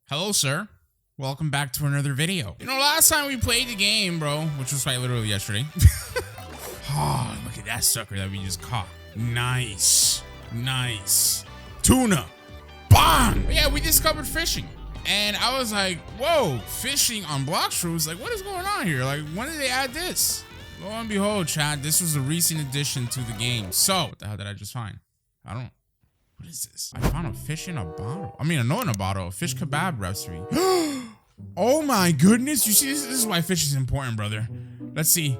Hello, sir. Welcome back to another video. You know, last time we played the game, bro, which was quite literally yesterday. Oh, look at that sucker that we just caught. Nice. Nice. Tuna. Bang! But yeah, we discovered fishing. And I was like, whoa, fishing on Blox Rooms? Like, what is going on here? Like, when did they add this? Lo and behold, chat, this was a recent addition to the game. So, what the hell did I just find? I don't... What is this? I found a fish in a bottle. I mean, not in a bottle, a fish kebab recipe. Oh my goodness. You see, this is why fish is important, brother. Let's see.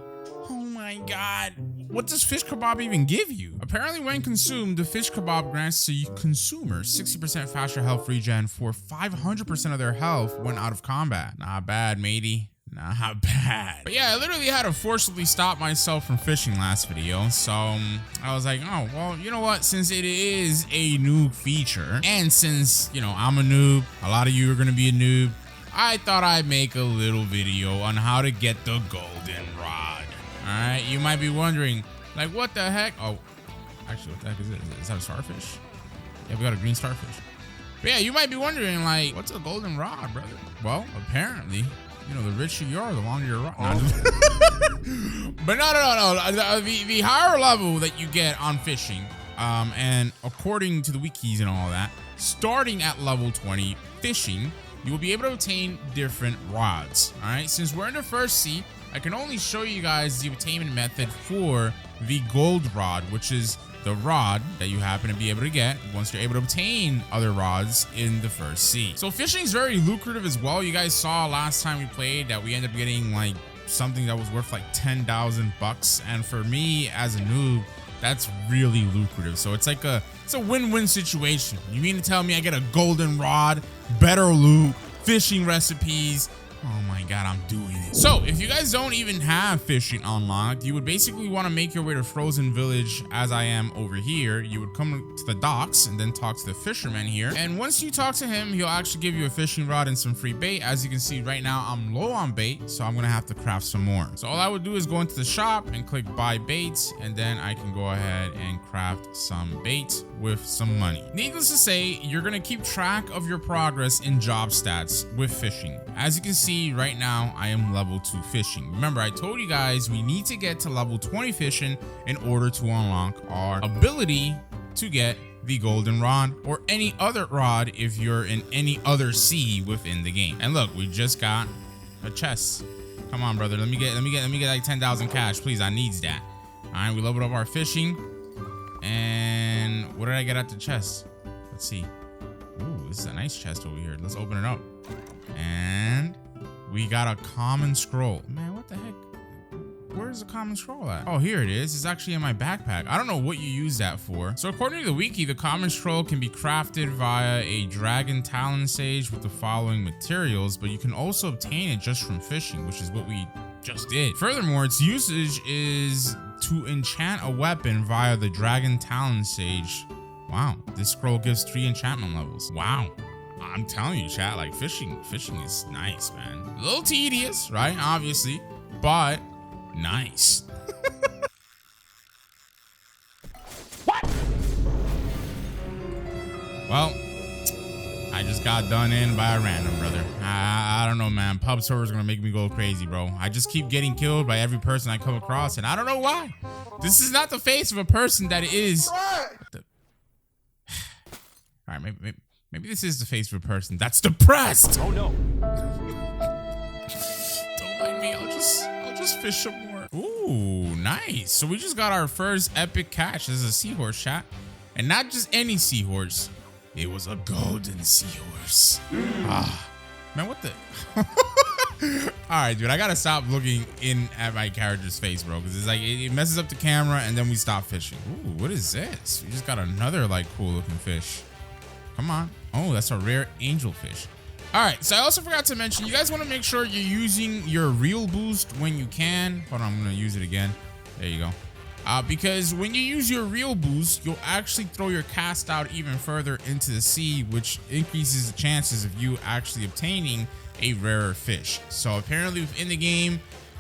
Oh my God. What does fish kebab even give you? Apparently, when consumed, the fish kebab grants to consumers 60% faster health regen for 500% of their health when out of combat. Not bad, matey. Not bad. But yeah, I literally had to forcibly stop myself from fishing last video. So I was like, oh, well, you know what? Since it is a noob feature, and since, you know, I'm a noob, a lot of you are going to be a noob, I thought I'd make a little video on how to get the golden rod. All right, you might be wondering, like, what the heck? Oh, actually, what the heck is it? Is that a starfish? Yeah, we got a green starfish. But yeah, you might be wondering, like, what's a golden rod, brother? Well, apparently, you know, the richer you are, the longer your rod. But no. The higher level that you get on fishing, and according to the wikis and all that, starting at level 20 fishing, you will be able to obtain different rods. All right, since we're in the first sea, I can only show you guys the obtainment method for the gold rod, which is the rod that you happen to be able to get once you're able to obtain other rods in the first sea. So fishing is very lucrative as well. You guys saw last time we played that we ended up getting like something that was worth like 10,000 bucks. And for me as a noob, that's really lucrative. So it's like it's a win-win situation. You mean to tell me I get a golden rod, better loot, fishing recipes? Oh my God, I'm doing it. So if you guys don't even have fishing unlocked, you would basically want to make your way to Frozen Village as I am over here. You would come to the docks and then talk to the fisherman here. And once you talk to him, he'll actually give you a fishing rod and some free bait. As you can see right now, I'm low on bait, so I'm going to have to craft some more. So all I would do is go into the shop and click buy bait, and then I can go ahead and craft some bait with some money. Needless to say, you're going to keep track of your progress in job stats with fishing. As you can see right now, I am level 2 fishing. Remember, I told you guys we need to get to level 20 fishing in order to unlock our ability to get the golden rod or any other rod if you're in any other sea within the game. And look, we just got a chest. Come on, brother. Let me get like 10,000 cash, please. I needs that. All right, we leveled up our fishing. And what did I get at the chest? Let's see. Ooh, this is a nice chest over here. Let's open it up. And we got a common scroll. Man, what the heck? Where's the common scroll at? Oh, here it is. It's actually in my backpack. I don't know what you use that for. So according to the wiki, the common scroll can be crafted via a dragon talon sage with the following materials, but you can also obtain it just from fishing, which is what we just did. Furthermore, its usage is to enchant a weapon via the dragon talon sage. Wow, this scroll gives 3 enchantment levels. Wow. I'm telling you, chat, like fishing is nice, man. A little tedious, right? Obviously, but nice. What? Well, I just got done in by a random, brother. I don't know, man. Pub server's gonna make me go crazy, bro. I just keep getting killed by every person I come across, and I don't know why. This is not the face of a person that is. All right, maybe this is the face of a person that's depressed. Oh no. Don't mind me. I'll just fish some more. Ooh, nice. So we just got our first epic catch. This is a seahorse, chat. And not just any seahorse. It was a golden seahorse. Ah, man, what the? All right, dude, I gotta stop looking in at my character's face, bro, because it's like it messes up the camera and then we stop fishing. Ooh, what is this? We just got another like cool looking fish. Come on. Oh, that's a rare angelfish. All right, so I also forgot to mention, you guys want to make sure you're using your real boost when you can. Hold on, I'm going to use it again. There you go. Because when you use your real boost, you'll actually throw your cast out even further into the sea, which increases the chances of you actually obtaining a rarer fish. So apparently within the game,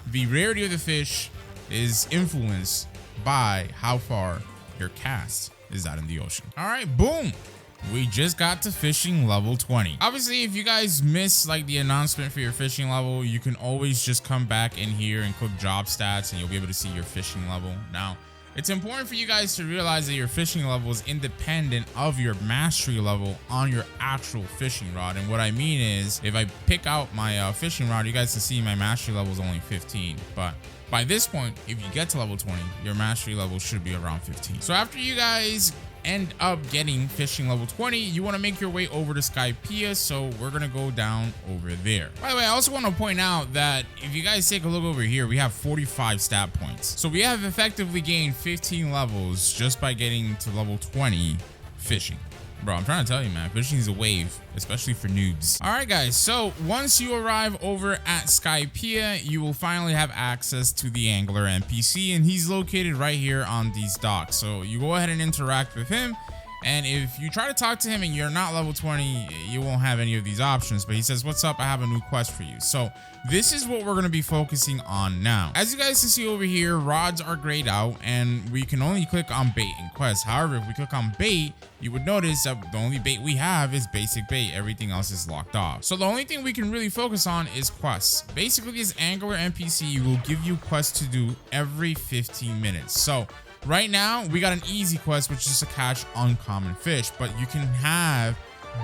the rarity of the fish is influenced by how far your cast is out in the ocean. All right, boom. we just got to fishing level 20. Obviously, if you guys miss like the announcement for your fishing level, you can always just come back in here and click job stats and you'll be able to see your fishing level. Now, it's important for you guys to realize that your fishing level is independent of your mastery level on your actual fishing rod. And what I mean is, if I pick out my fishing rod, you guys can see my mastery level is only 15. But by this point, if you get to level 20, your mastery level should be around 15. So after you guys end up getting fishing level 20, you want to make your way over to Skypea, so we're gonna go down over there. By the way, I also want to point out that if you guys take a look over here, we have 45 stat points, so we have effectively gained 15 levels just by getting to level 20 fishing. Bro, I'm trying to tell you, man, fishing is a wave, especially for noobs. All right, guys, so once you arrive over at Skypea, you will finally have access to the angler NPC, and he's located right here on these docks. So you go ahead and interact with him, and if you try to talk to him and you're not level 20, you won't have any of these options. But he says, "What's up? I have a new quest for you." So this is what we're going to be focusing on now. As you guys can see over here, rods are grayed out, and we can only click on bait and quest. However, if we click on bait, you would notice that the only bait we have is basic bait. Everything else is locked off. So the only thing we can really focus on is quests. Basically, this angler NPC will give you quests to do every 15 minutes. So right now, we got an easy quest, which is to catch uncommon fish, but you can have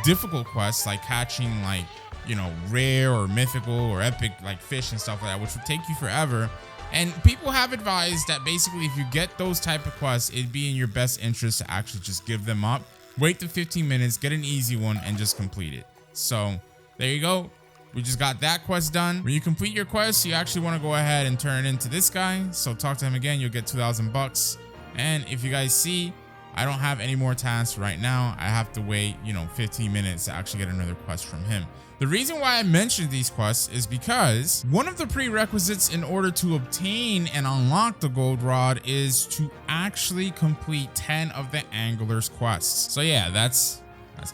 difficult quests like catching like, you know, rare or mythical or epic like fish and stuff like that, which would take you forever. And people have advised that basically if you get those type of quests, it'd be in your best interest to actually just give them up, wait the 15 minutes, get an easy one, and just complete it. So there you go. We just got that quest done. When you complete your quest, you actually want to go ahead and turn it into this guy. So talk to him again, you'll get 2,000 bucks. And if you guys see, I don't have any more tasks right now. I have to wait, 15 minutes to actually get another quest from him. The reason why I mentioned these quests is because one of the prerequisites in order to obtain and unlock the gold rod is to actually complete 10 of the angler's quests. So yeah, that's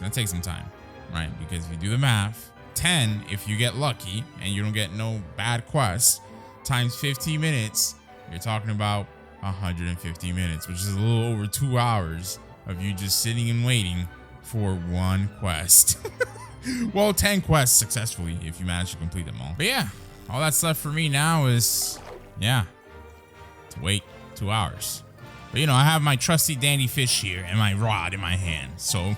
gonna take some time, right? Because if you do the math, 10, if you get lucky and you don't get no bad quests, times 15 minutes, you're talking about 150 minutes, which is a little over 2 hours of you just sitting and waiting for one quest. Well, 10 quests successfully if you manage to complete them all. But yeah, all that's left for me now is, to wait 2 hours. But I have my trusty dandy fish here and my rod in my hand. So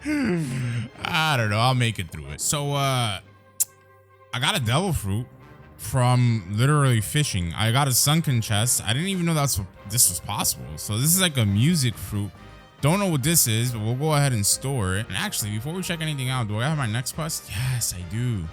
I don't know, I'll make it through it. So I got a devil fruit from literally fishing. I got a sunken chest. I didn't even know this was possible. So this is like a music fruit. Don't know what this is, but we'll go ahead and store it. And actually, before we check anything out, do I have my next quest? Yes, I do.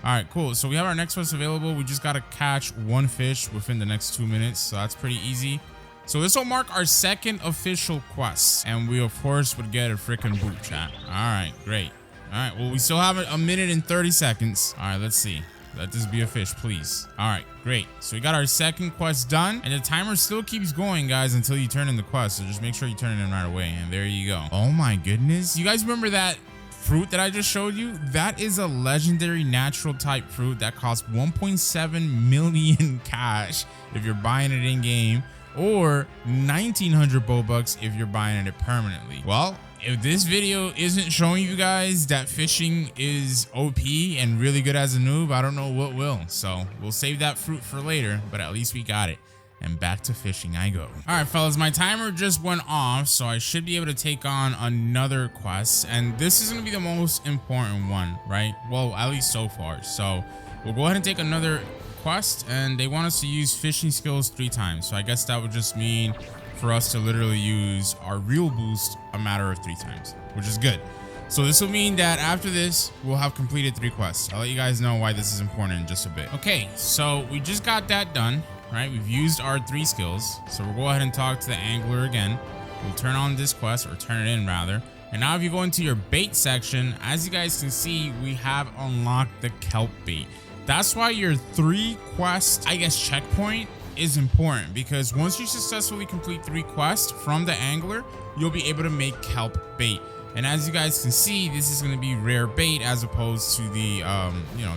All right, cool. So we have our next quest available. We just got to catch one fish within the next 2 minutes. So that's pretty easy. So this will mark our second official quest. And we, of course, would get a freaking boot, chat. All right, great. All right, well, we still have a minute and 30 seconds. All right, let's see. Let this be a fish, please. All right, great. So we got our second quest done, and the timer still keeps going, guys, until you turn in the quest. So just make sure you turn it in right away, and there you go. Oh my goodness. You guys remember that fruit that I just showed you? That is a legendary natural type fruit that costs 1.7 million cash if you're buying it in game, or 1,900 Robux if you're buying it permanently. Well, if this video isn't showing you guys that fishing is OP and really good as a noob, I don't know what will. So we'll save that fruit for later, but at least we got it. And back to fishing I go. All right, fellas, my timer just went off, so I should be able to take on another quest. And this is gonna be the most important one, right? Well, at least so far. So we'll go ahead and take another quest, and they want us to use fishing skills 3 times. So I guess that would just mean for us to literally use our real boost a matter of 3 times, which is good. So this will mean that after this, we'll have completed 3 quests. I'll let you guys know why this is important in just a bit. Okay, so we just got that done, right? We've used our 3 skills. So we'll go ahead and talk to the angler again. We'll turn on this quest, or turn it in rather. And now if you go into your bait section, as you guys can see, we have unlocked the kelp bait. That's why your 3 quest, checkpoint is important, because once you successfully complete 3 quests from the angler, you'll be able to make kelp bait. And as you guys can see, this is going to be rare bait as opposed to the,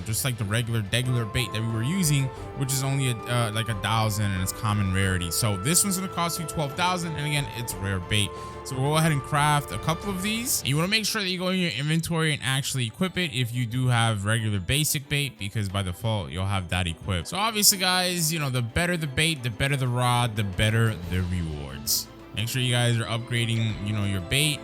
just like the regular bait that we were using, which is only like 1,000 and it's common rarity. So this one's going to cost you 12,000, and again, it's rare bait. So we'll go ahead and craft a couple of these. You want to make sure that you go in your inventory and actually equip it if you do have regular basic bait, because by default you'll have that equipped. So obviously, guys, the better the bait, the better the rod, the better the rewards. Make sure you guys are upgrading, your bait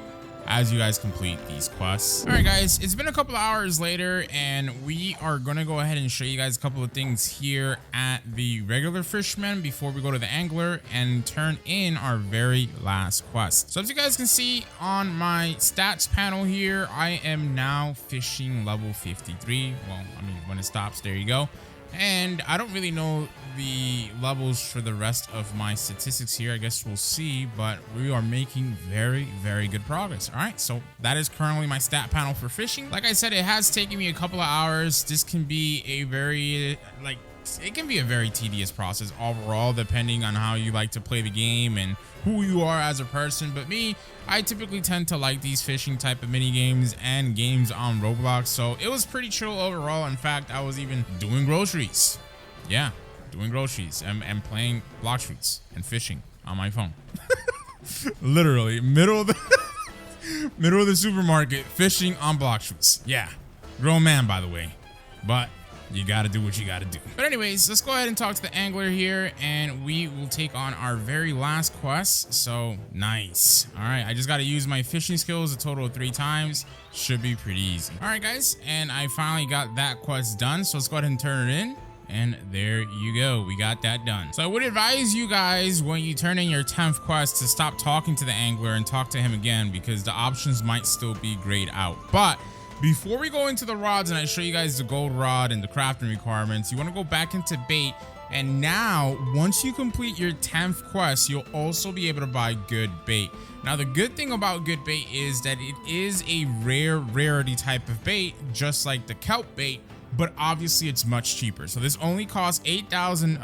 as you guys complete these quests. All right, guys, it's been a couple of hours later, and we are gonna go ahead and show you guys a couple of things here at the regular fisherman before we go to the angler and turn in our very last quest. So as you guys can see on my stats panel here, I am now fishing level 53. Well, I mean, when it stops, there you go. And I don't really know the levels for the rest of my statistics here. I guess we'll see, but we are making very, very good progress. All right, so that is currently my stat panel for fishing. Like I said, it has taken me a couple of hours. This can be a very, it can be a very tedious process overall, depending on how you like to play the game and who you are as a person. But me, I typically tend to like these fishing type of mini games and games on Roblox, so it was pretty chill overall. In fact, I was even doing groceries. Yeah, doing groceries and playing block shoots and fishing on my phone. Literally middle of the supermarket fishing on block shoots. Yeah, grown man, by the way, but you gotta do what you gotta do. But anyways, let's go ahead and talk to the angler here, and we will take on our very last quest. So nice. All right, I just gotta use my fishing skills a total of 3 times. Should be pretty easy. All right, guys, and I finally got that quest done. So let's go ahead and turn it in. And there you go, we got that done. So I would advise you guys, when you turn in your 10th quest, to stop talking to the angler and talk to him again, because the options might still be grayed out. But before we go into the rods and I show you guys the gold rod and the crafting requirements, you want to go back into bait. And now, once you complete your 10th quest, you'll also be able to buy good bait. Now, the good thing about good bait is that it is a rarity type of bait, just like the kelp bait, but obviously it's much cheaper. So this only costs 8,000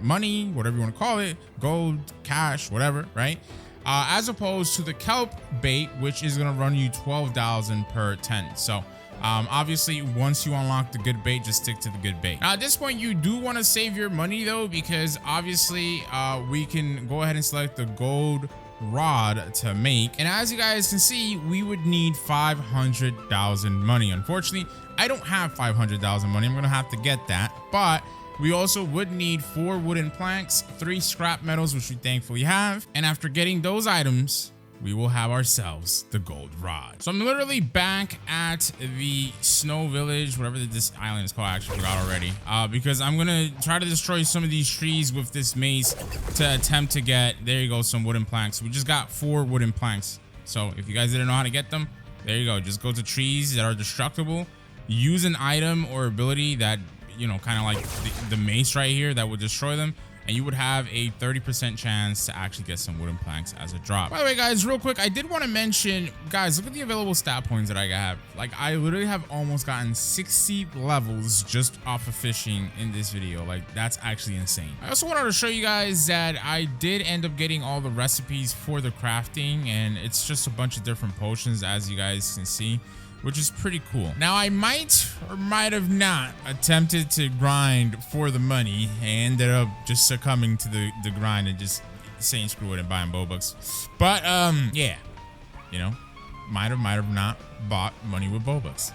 money, whatever you want to call it, gold, cash, whatever, right? As opposed to the kelp bait, which is going to run you 12,000 per 10. So obviously, once you unlock the good bait, just stick to the good bait. Now, at this point, you do want to save your money, though, because obviously we can go ahead and select the gold rod to make. And as you guys can see, we would need 500,000 money. Unfortunately, I don't have 500,000 money. I'm going to have to get that. But we also would need 4 wooden planks, 3 scrap metals, which we thankfully have. And after getting those items, we will have ourselves the gold rod. So I'm literally back at the snow village, whatever this island is called. I actually forgot already. Because I'm going to try to destroy some of these trees with this mace to attempt to get, there you go, some wooden planks. We just got 4 wooden planks. So if you guys didn't know how to get them, there you go. Just go to trees that are destructible. Use an item or ability that, kind of like the mace right here that would destroy them, and you would have a 30% chance to actually get some wooden planks as a drop. By the way, guys, real quick, I did want to mention, guys, look at the available stat points that I have. Like, I literally have almost gotten 60 levels just off of fishing in this video. Like, that's actually insane. I also wanted to show you guys that I did end up getting all the recipes for the crafting, and it's just a bunch of different potions, as you guys can see, which is pretty cool. Now, I might or might have not attempted to grind for the money and ended up just succumbing to the grind and just saying screw it and buying Robux. But yeah, might have not bought money with Robux.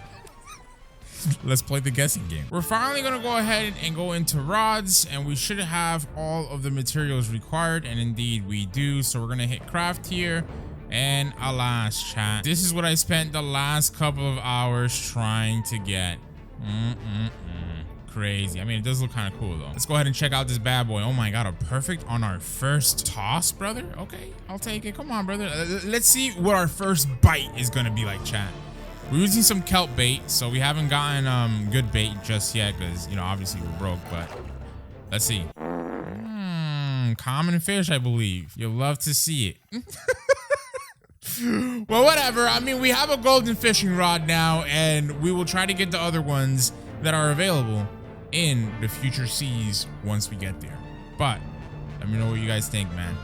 Let's play the guessing game. We're finally gonna go ahead and go into rods, and we should have all of the materials required, and indeed we do. So we're gonna hit craft here. And alas, chat, this is what I spent the last couple of hours trying to get. Crazy. I mean, it does look kind of cool, though. Let's go ahead and check out this bad boy. Oh my god, a perfect on our first toss, brother. Okay, I'll take it. Come on, brother. Let's see what our first bite is gonna be like, chat. We're using some kelp bait, so we haven't gotten good bait just yet, because, obviously we're broke, but let's see. Common fish, I believe. You'll love to see it. Well, whatever. I mean, we have a golden fishing rod now, and we will try to get the other ones that are available in the future seas once we get there. But let me know what you guys think, man.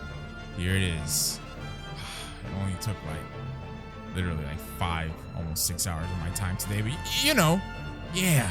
Here it is. It only took like literally like 5, almost 6 hours of my time today. But you know, yeah.